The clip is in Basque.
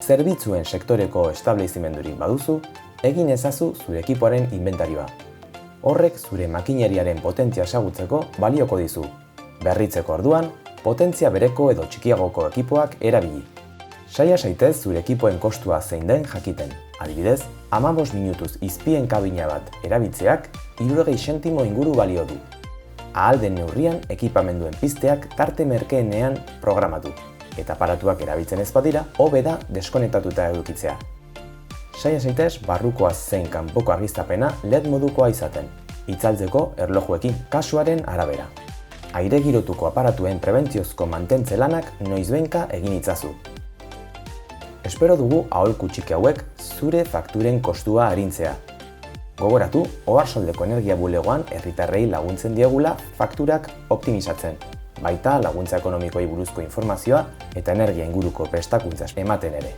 Zerbitzuen sektoreko establezimendurik baduzu, egin ezazu zure ekipoaren inventarioa. Horrek zure makineriaren potentzia ezagutzeko balioko dizu. Berritzeko orduan, potentzia bereko edo txikiagoko ekipoak erabili. Saia zaitez zure ekipoen kostua zein den jakiten. Adibidez, 15 minutuz izpien kabina bat erabiltzeak 60 zentimo inguru balio du. Ahal den neurrian ekipamenduen pizteak tarte merkeenean programatu. Eta aparatuak erabiltzen ez badira, hobe da deskonektatuta edukitzea. Saia zaitez barrukoa zein kanpoko argiztapena LED modukoa izaten, itzaltzeko erlojuekin kasuaren arabera. Aire girotuko aparatuen prebentziozko mantentze lanak noizbehinka egin itzazu. Espero dugu aholku txiki hauek zure fakturen kostua arintzea. Gogoratu, Oarsoaldeko Energia Bulegoan herritarrei laguntzen diegula fakturak optimizatzen, baita laguntza ekonomikoei buruzko informazioa eta energia inguruko prestakuntza ematen ere.